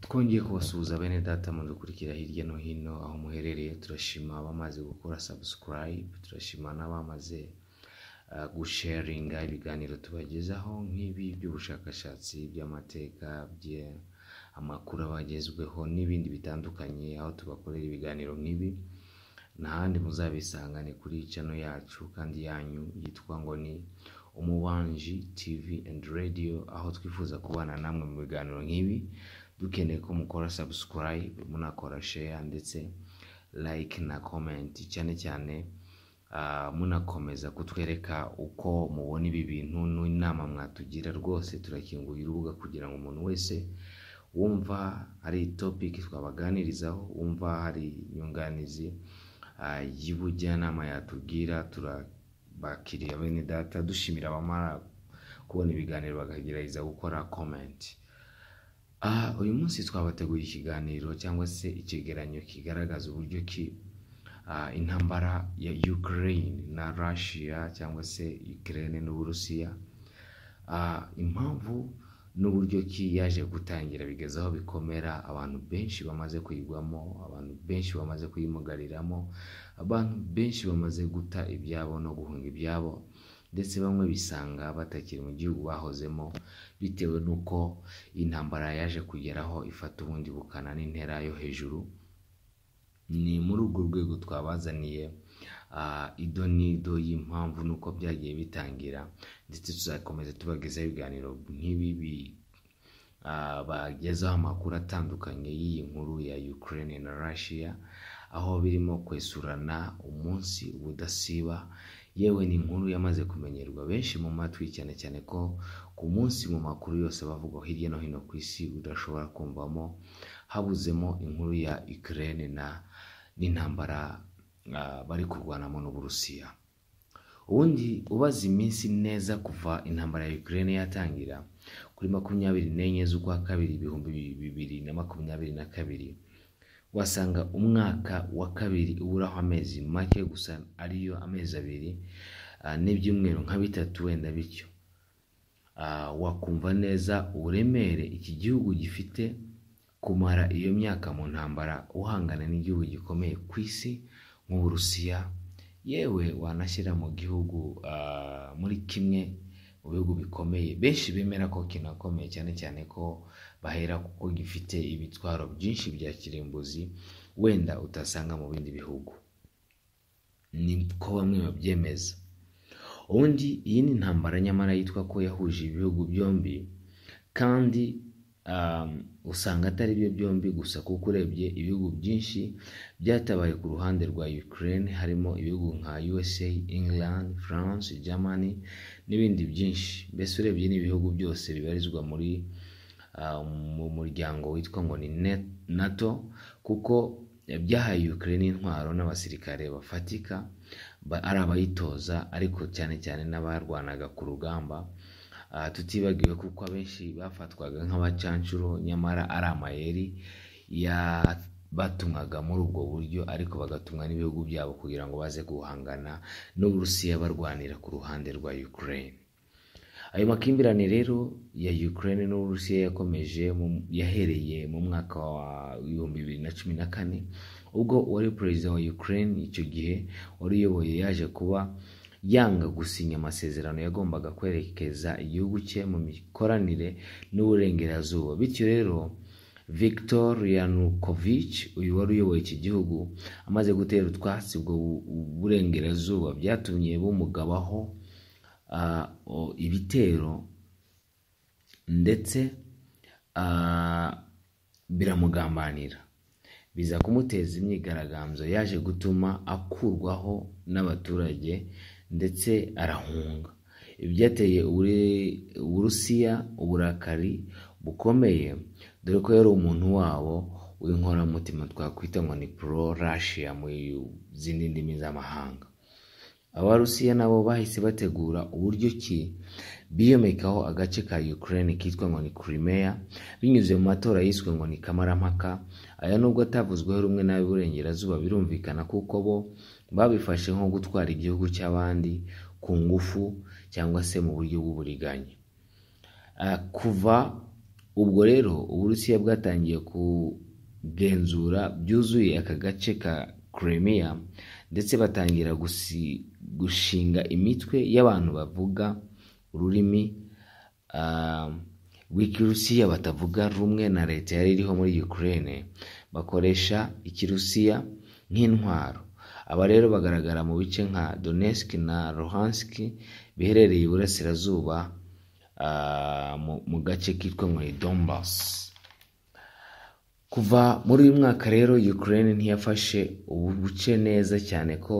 Twongeye kubasuhuza bene data mudukurikira hirya no hino aho muherereye. Turashima abamaze gukora subscribe, turashima n'abamaze gusharinga ibiganiro tubagezaho nk'ibi by'ubushakashatsi by'amateka amakuru abagezweho n'ibindi bitandukanye, aho tubakorera ibiganiro nk'ibi n'ahandi muzabisanga ni kuri channel yacu kandi yanyu yitwa ngo ni Umubanji TV and Radio, aho twifuza kubana namwe mu biganiro nk'ibi. Dukeneye ko mukora subscribe, munakora share ndetse like na comment, cyane cyane munakomeza kutwereka uko mubona ibi bintu n'inama mwatugira. Rwose turakinguye urubuga kugira ngo umuntu wese wumva hari topic twabaganirizaho, wumva hari inyunganizi y'ubujyanama yatubwira, turabakiriye bene data. Dushimira abamara kubona ibiganiro bakagerageza gukora comment. Uyu munsi twabateguye ikiganiro cyangwa se ikigeranyo kigaragaza uburyo ki intambara ya Ukraine na Russia cyangwa se Ukraine n'Uburusiya, impamvu n'uburyo ki yaje gutangira bigeze aho bikomera. Abantu benshi bamaze kuyigwamo, abantu benshi bamaze kuyimugariramo, abantu benshi bamaze guta ibyabo no guhunga ibyabo, ndetse bamwe bisanga batakiri mu gihugu bahozemo bitewe nuko intambara yaje kugeraho ifata ubundi bukana n'intera yo hejuru. Ni muri urwo rwego twabazaniye idonido y'impamvu nuko byagiye bitangira, ndetse tuzakomeza tubagezaho ibiganiro nk'ibi bagezaho amakuru atandukanye y'iyi nkuru ya Ukraine na Russia, aho birimo kwesurana umunsi ubudasiba. Yewe ni inkuru yamaze kumenyerwa benshi mu matwi, cyane cyane ko ku munsi mu makuru yose bavugwa hirya no hino ku isi udashobora kumvamo habuzemo inkuru ya Ukraine n'intambara bari kurwanamo n'Uburusiya. Ubundi ubaza iminsi neza kuva intambara ya Ukraine yatangira kuri 24 z'ukwa kabiri 2022, wasanga umwaka wa kabiri uburaho amezi make gusa, ariyo amezi abiri n'ibyumweru nka bitatu wenda bityo. Wakumva neza uburemere iki gihugu gifite kumara iyo myaka mu ntambara uhangana n'igihugu gikomeye ku isi nk'Uburusiya. Yewe wanashyira mu gihugu muri kimwe mu bihugu bikomeye benshi bemera ko kinakomeye, cyane cyane ko bahera kuko gifite ibitwaro byinshi bya kirimbuzi wenda utasanga mu bindi bihugu, niko bamwe babyemeza. Ubundi iyi ni intambara nyamara yitwa ko yahuje ibihugu byombi, kandi usanga atari byo byombi gusa, kuko urebye ibihugu byinshi byatabaye ku ruhande rwa Ukraine harimo ibihugu nka USA, England, France, Germany n'ibindi byinshi. Mbese urebye n'ibihugu byose bibarizwa muri mu muryango witwa ngo ni NATO, kuko byahaye Ukraine intwaro n'abasirikare bafatika ari abayitoza, ariko cyane cyane n'abarwanaga ku rugamba. Tutibagiwe kuko abenshi bafatwaga nk'abacancuro, nyamara ari amayeri batumwaga muri ubwo buryo, ariko bagatumwa n'ibihugu byabo kugira ngo baze guhangana n'Uburusiya barwanira ku ruhande rwa Ukraine. Ayo makimbirane rero ya Ukraine n'Uburusiya yahereye mu mwaka wa 2014, ubwo wari perezida wa Ukraine icyo gihe wari uyoboye yaje kuba yanga gusinya amasezerano yagombaga kwerekeza igihugu cye mu mikoranire n'uburengerazuba. Bityo rero Viktor Yanukovych, uyu wari uyoboye iki gihugu, amaze gutera utwatsi ubwo burengerazuba, byatumye bumugabaho ibitero ndetse biramugambanira, biza kumuteza imyigaragambyo yaje gutuma akurwaho n'abaturage ndetse arahunga. Ibyateye Uburusiya uburakari bukomeye, dore ko yari umuntu wabo w'inkoramutima, twakwita ngo ni pro Russia mu zindi ndimi z'amahanga. Abarusiya nabo bahise bategura uburyo ki biyomekaho agace ka Ukraine kitwa ngo ni Crimea, binyuze mu matora yiswe ngo ni kamarampaka. Aya nubwo atavuzweho rumwe n'abiburengerazuba, birumvikana kuko bo babifashe nko gutwara igihugu cy'abandi ku ngufu cyangwa se mu buryo bw'uburiganya. Kuva ubwo rero Uburusiya bwatangiye kugenzura byuzuye aka gace ka Crimea ndetse batangira gushinga imitwe y'abantu bavuga ururimi rw'ikirusiya batavuga rumwe na leta yari iriho muri Ukraine, bakoresha ikirusiya nk'intwaro. Aba rero bagaragara mu bice nka Donetsk na Luhansk biherereye iburasirazuba mu gace kitwa ngo Donbass. Kuva muri uyu mwaka rero Ukraine ntiyafashe ubu buce neza cyane ko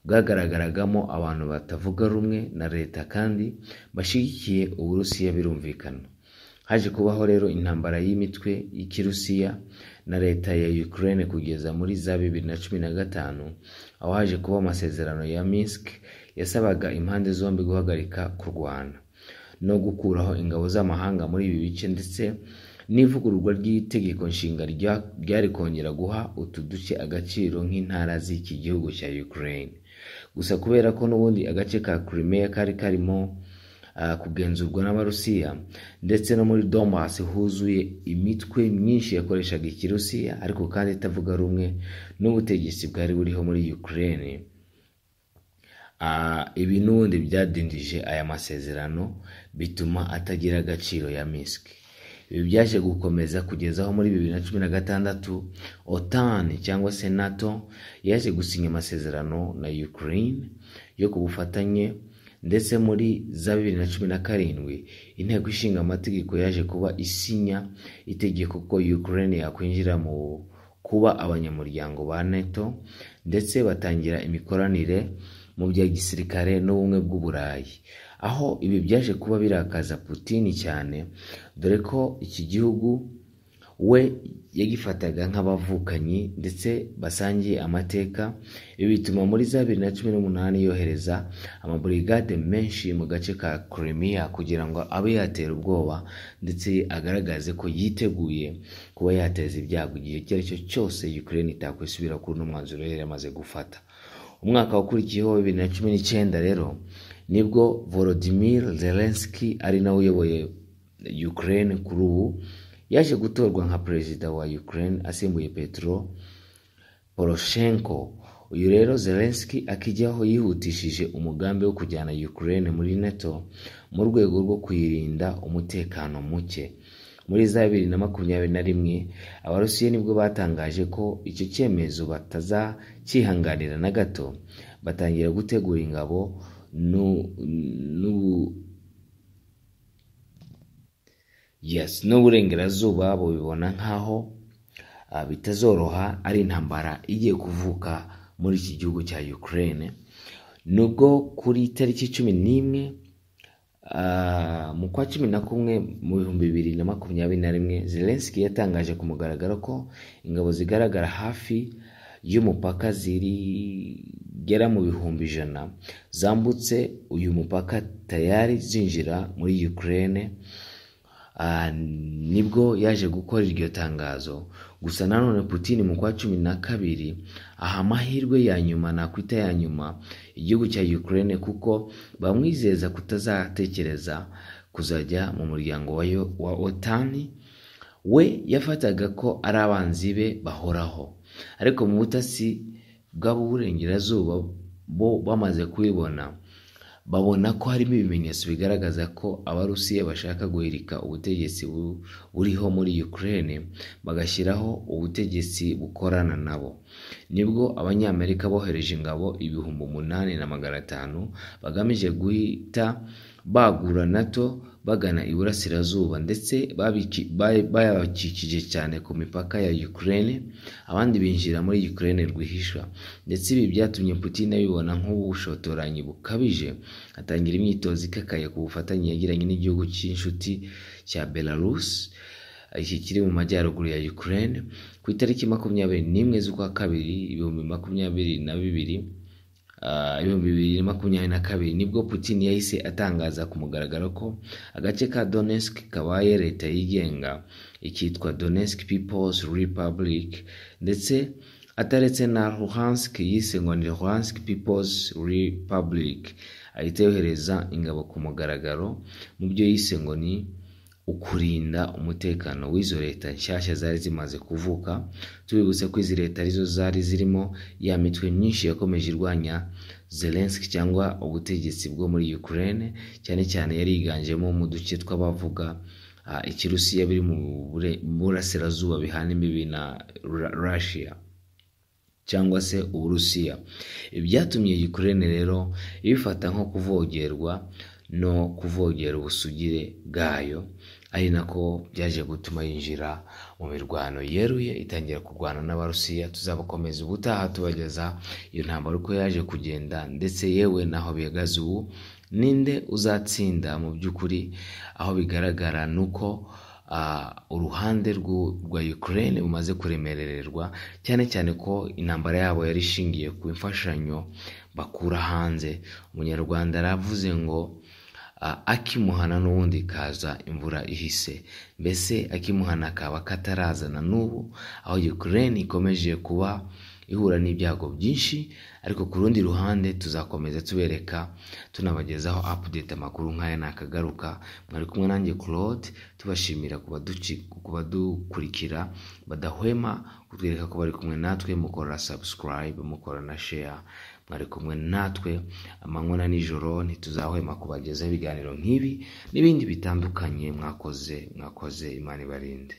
bwagaragaragamo abantu batavuga rumwe na leta kandi bashigikiye Uburusiya birumvikana. Haje kubaho rero intambara y'imitwe y'ikirusiya na leta ya Ukraine kugeza muri za 2015, aho haje kuba amasezerano ya Minsk yasabaga impande zombi guhagarika kurwana no gukuraho ingabo z'amahanga muri ibi bice ndetse n'ivugururwa ry'itegeko nshinga ryari kongera guha utu duce agaciro nk'intara z'iki gihugu cya Ukraine. Gusa kubera ko n'ubundi agace ka Crimea kari karimo kugenzurwa n'Abarusiya ndetse no muri Donbass huzuye imitwe myinshi yakoreshaga ikirusiya ariko kandi itavuga rumwe n'ubutegetsi bwari buriho muri Ukraine, ibi n'ubundi byadindije aya masezerano bituma atagira agaciro ya Minsk. Ibi byaje gukomeza kugeza aho muri 2016 OTAN cyangwa se NATO yaje gusinya amasezerano na Ukraine yo kubufatanye, ndetse muri za 2017 inteko ishinga amategeko yaje kuba isinya itegeko ko Ukraine yakwinjira mu kuba abanyamuryango ba NATO ndetse batangira imikoranire mu bya gisirikare n'ubumwe bw'Uburayi. Aho ibi byaje kuba birakaza Putin cyane, dore ko iki gihugu we yagifataga nk'abavukanyi ndetse basangiye amateka. Ibi bituma muri za 2018 yohereza amabrigade menshi mu gace ka Crimea kugira ngo abe yatera ubwoba ndetse agaragaze ko yiteguye kuba yateza ibyago igihe icyo ari cyo cyose Ukraine itakwisubira kuri n'umwanzuro yari yamaze gufata. Umwaka wakurikiyeho 2019 rero nibwo Volodymyr Zelensky ari nawe uyoboye Ukraine kuri ubu yaje gutorwa nka perezida wa Ukraine asimbuye Petro Poroshenko. Uyu rero Zelensky akijyaho yihutishije umugambi wo kujyana Ukraine muri NATO mu rwego rwo kuyirinda umutekano muke. Muri za 2021 Abarusiya nibwo batangaje ko icyo cyemezo batazakihanganira na gato, batangira gutegura ingabo n'uburengerazuba bubibona nkaho bitazoroha, ari intambara igiye kuvuka muri iki gihugu cya Ukraine. Nubwo kuri tariki 11 mu kwa 11 mu 2021 Zelensky yatangaje ku mugaragaro ko ingabo zigaragara hafi y'umupaka zigera mu 100,000 zambutse uyu mupaka tayari zinjira muri Ukraine. Nibwo yaje gukora iryo tangazo. Gusa nanone Putin mu kwa 12 aha amahirwe ya nyuma nakwita ya nyuma igihugu cya Ukraine, kuko bamwizeza kutazatekereza kuzajya mu muryango wa OTAN. We yafataga ko ari abanzi be bahoraho, ariko mu butasi bw'Uburengerazuba bo bamaze kubibona, babona ko harimo ibimenyetso bigaragaza ko Abarusiya bashaka guhirika ubutegetsi buriho muri Ukraine bagashyiraho ubutegetsi bukorana nabo. Nibwo Abanyamerika bohereje ingabo 8,500 bagamije guhita bagura NATO bagana iburasirazuba, ndetse bayabakikije cyane ku mipaka ya Ukraine, abandi binjira muri Ukraine rwihisha. Ndetse ibi byatumye Putin abibona nk'ubushotoranyi bukabije, atangira imyitozo ikakaye ku bufatanye yagiranye n'igihugu cy'inshuti cya Belarus, iki kiri mu majyaruguru ya Ukraine. Ku itariki 21 z'ukwa kabiri 2022 nibwo Putin yahise atangaza ku mugaragaro ko agace ka Donetsk kabaye leta yigenga ikitwa Donetsk People's Republic, ndetse ataretse na Luhansk yise ngo ni Luhansk People's Republic. Ahita yohereza ingabo ku mugaragaro mu byo yise ngo ni ukurinda umutekano w'izo leta nshyashya zari zimaze kuvuka. Tubibutse ko izi leta arizo zari zirimo ya mitwe myinshi yakomeje irwanya Zelensky cyangwa ubutegetsi bwo muri Ukraine, cyane cyane yari yiganjemo mu duce tw'abavuga ikirusiya biri mu burasirazuba bihana imbibi na Russia cyangwa se Uburusiya. Ibyatumye Ukraine rero ibifata nko kuvogerwa no kuvogera ubusugire bwayo, ari nako byaje gutuma yinjira mu mirwano yeruye itangira kurwana n'Abarusiya. Tuzabakomeza ubutaha tubageza iyo ntambara uko yaje kugenda ndetse yewe naho bihagaze ubu, ninde uzatsinda mu by'ukuri. Aho bigaragara nuko uruhande rwa Ukraine bumaze kuremerererwa, cyane cyane ko intambara yabo yari ishingiye ku imfashanyo bakura hanze. Umunyarwanda aravuze ngo akimuhana n'ubundi kaza imvura ihise. Mbese akimuhana kaba katarazana n'ubu, aho Ukraine ikomeje kuba ihura n'ibyago byinshi. Ariko ku rundi ruhande tuzakomeza tubereka, tunabagezaho update amakuru nk'aya nakagaruka. Mwari kumwe nanjye Claude, tubashimira kubadukurikira badahwema kutwereka ko bari kumwe natwe, mukora subscribe, mukora na share. Mwari kumwe natwe amanywa na nijoro, ntituzahwema kubagezaho ibiganiro nk'ibi n'ibindi bitandukanye. Mwakoze Imana ibarinde.